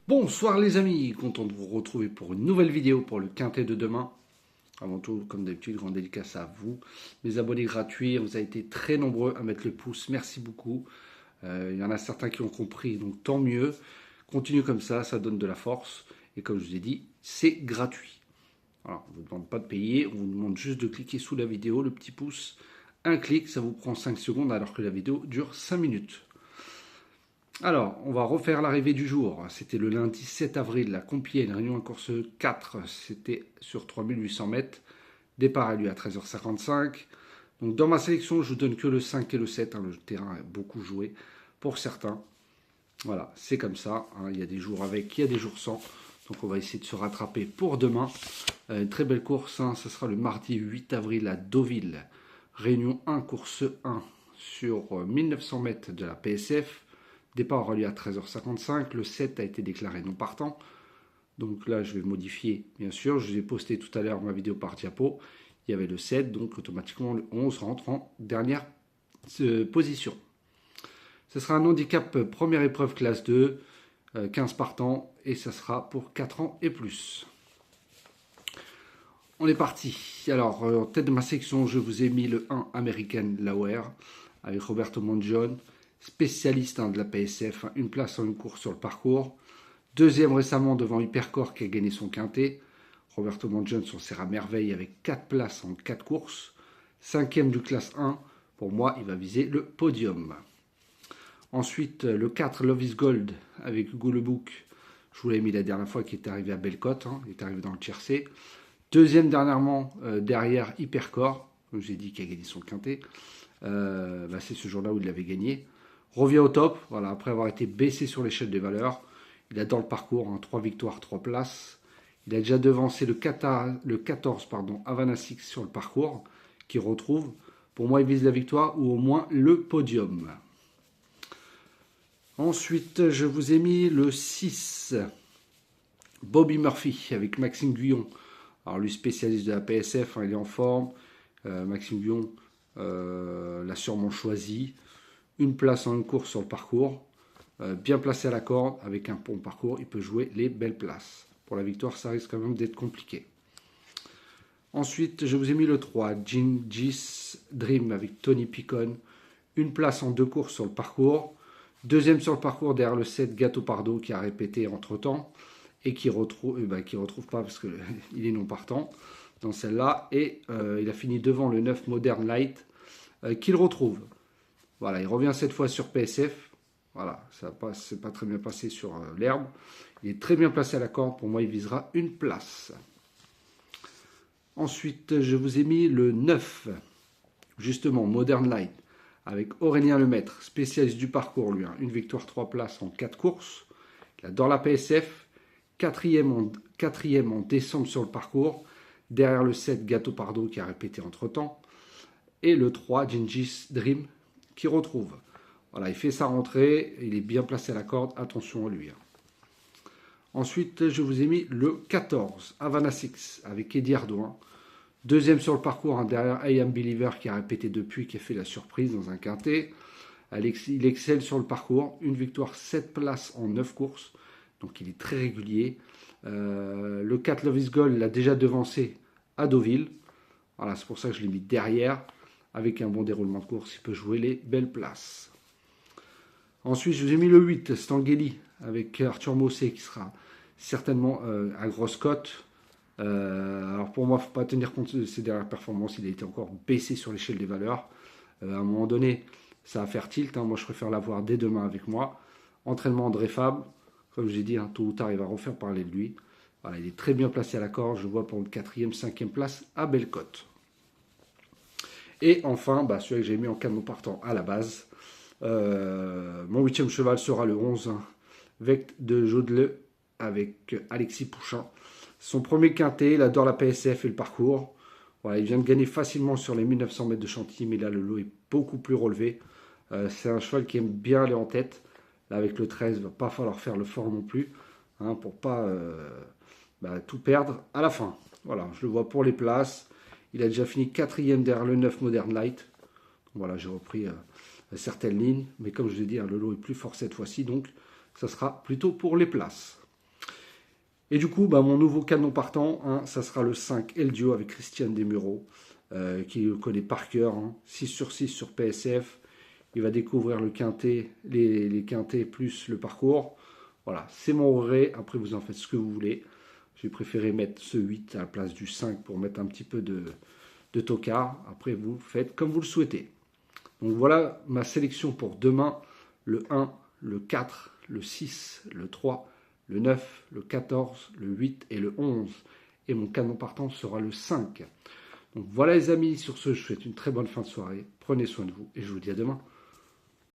Bonsoir les amis, content de vous retrouver pour une nouvelle vidéo pour le quintet de demain. Avant tout, comme d'habitude, grande dédicace à vous, mes abonnés gratuits. Vous avez été très nombreux à mettre le pouce, merci beaucoup. Il y en a certains qui ont compris, donc tant mieux. Continue comme ça donne de la force. Et comme je vous ai dit, c'est gratuit. Alors, on ne vous demande pas de payer, on vous demande juste de cliquer sous la vidéo, le petit pouce. Un clic, ça vous prend 5 secondes alors que la vidéo dure 5 minutes. Alors, on va refaire l'arrivée du jour. C'était le lundi 7 avril, la Compiègne, Réunion en course 4. C'était sur 3800 mètres. Départ a lieu à 13h55. Donc, dans ma sélection, je vous donne que le 5 et le 7. Le terrain est beaucoup joué pour certains. Voilà, c'est comme ça. Il y a des jours avec, il y a des jours sans. Donc, on va essayer de se rattraper pour demain. Une très belle course. Ce sera le mardi 8 avril à Deauville. Réunion 1, course 1 sur 1900 mètres de la PSF. Départ aura lieu à 13h55. Le 7 a été déclaré non partant. Donc là, je vais modifier, bien sûr. Je vous ai posté tout à l'heure ma vidéo par diapo. Il y avait le 7, donc automatiquement le 11 rentre en dernière position. Ce sera un handicap première épreuve classe 2, 15 partants, et ça sera pour 4 ans et plus. On est parti. Alors, en tête de ma section, je vous ai mis le 1 American Lauer avec Roberto Monjon, spécialiste de la PSF, une place en une course sur le parcours. Deuxième récemment devant Hypercore qui a gagné son quintet. Roberto Monjon s'en sert à merveille avec 4 places en 4 courses. Cinquième du classe 1. Pour moi, il va viser le podium. Ensuite, le 4 Love is Gold avec Hugo Le Bouc. Je vous l'ai mis la dernière fois qui est arrivé à Bellecote. Il est arrivé dans le tiercé. Deuxième dernièrement derrière Hypercore, comme j'ai dit, qui a gagné son quintet. C'est ce jour-là où il l'avait gagné. Revient au top, voilà, après avoir été baissé sur l'échelle des valeurs. Il a dans le parcours 3 victoires, 3 places. Il a déjà devancé le 14 Havana Six sur le parcours, qui retrouve. Pour moi, il vise la victoire ou au moins le podium. Ensuite, je vous ai mis le 6, Bobby Murphy, avec Maxime Guyon. Alors lui, spécialiste de la PSF, il est en forme. Maxime Guyon l'a sûrement choisi. Une place en une course sur le parcours. Bien placé à la corde, avec un bon parcours, il peut jouer les belles places. Pour la victoire, ça risque quand même d'être compliqué. Ensuite, je vous ai mis le 3, Gingis Dream avec Tony Picon. Une place en 2 courses sur le parcours. Deuxième sur le parcours derrière le 7, Gato Pardo, qui a répété entre-temps. Et qui retrouve pas parce qu'il est non partant dans celle-là. Et il a fini devant le 9 Modern Light, qu'il retrouve. Voilà, il revient cette fois sur PSF. Voilà, ça c'est pas très bien passé sur l'herbe. Il est très bien placé à la corde. Pour moi, il visera une place. Ensuite, je vous ai mis le 9, justement, Modern Light, avec Aurélien Lemaître, spécialiste du parcours, lui. Une victoire, 3 places en 4 courses. Il adore la PSF. Quatrième en décembre sur le parcours. Derrière le 7, Gato Pardo, qui a répété entre-temps. Et le 3, Gingis Dream, qui retrouve. Voilà, il fait sa rentrée, il est bien placé à la corde, attention à lui. Ensuite, je vous ai mis le 14, Havana Six, avec Eddie Ardouin. Deuxième sur le parcours, derrière I Am Believer, qui a répété depuis, qui a fait la surprise dans un quintet. Il excelle sur le parcours, une victoire, 7 places en 9 courses, donc il est très régulier. Le 4, Love is Gold, l'a déjà devancé à Deauville. Voilà, c'est pour ça que je l'ai mis derrière. Avec un bon déroulement de course, il peut jouer les belles places. Ensuite, je vous ai mis le 8, Stangeli, avec Arthur Mossé, qui sera certainement à grosse cote. Alors pour moi, il ne faut pas tenir compte de ses dernières performances. Il a été encore baissé sur l'échelle des valeurs. À un moment donné, ça va faire tilt. Moi, je préfère l'avoir dès demain avec moi. Entraînement André Fab. Comme j'ai dit, tôt ou tard, il va refaire parler de lui. Voilà, il est très bien placé à la corde. Je le vois pour une 4e, 5e place à Bellecote. Et enfin, celui que j'ai mis en canon partant à la base. Mon 8e cheval sera le 11, Vect de Jodeleu avec Alexis Pouchin. Son premier quintet, il adore la PSF et le parcours. Voilà, il vient de gagner facilement sur les 1900 mètres de Chantilly, mais là le lot est beaucoup plus relevé. C'est un cheval qui aime bien aller en tête. Là, avec le 13, il ne va pas falloir faire le fort non plus, pour pas tout perdre à la fin. Voilà, je le vois pour les places. Il a déjà fini 4e derrière le 9 Modern Light. Voilà, j'ai repris certaines lignes, mais comme je l'ai dit, le lot est plus fort cette fois-ci, donc ça sera plutôt pour les places. Et du coup, mon nouveau canon partant, hein, ça sera le 5 Eldio avec Christian Desmureaux, qui le connaît par cœur, hein, 6 sur 6 sur PSF. Il va découvrir le quintet, les quintets plus le parcours. Voilà, c'est mon regret. Après, vous en faites ce que vous voulez. J'ai préféré mettre ce 8 à la place du 5 pour mettre un petit peu de tocard. Après, vous faites comme vous le souhaitez. Donc voilà ma sélection pour demain. Le 1, le 4, le 6, le 3, le 9, le 14, le 8 et le 11. Et mon canon partant sera le 5. Donc voilà les amis, sur ce, je vous souhaite une très bonne fin de soirée. Prenez soin de vous et je vous dis à demain.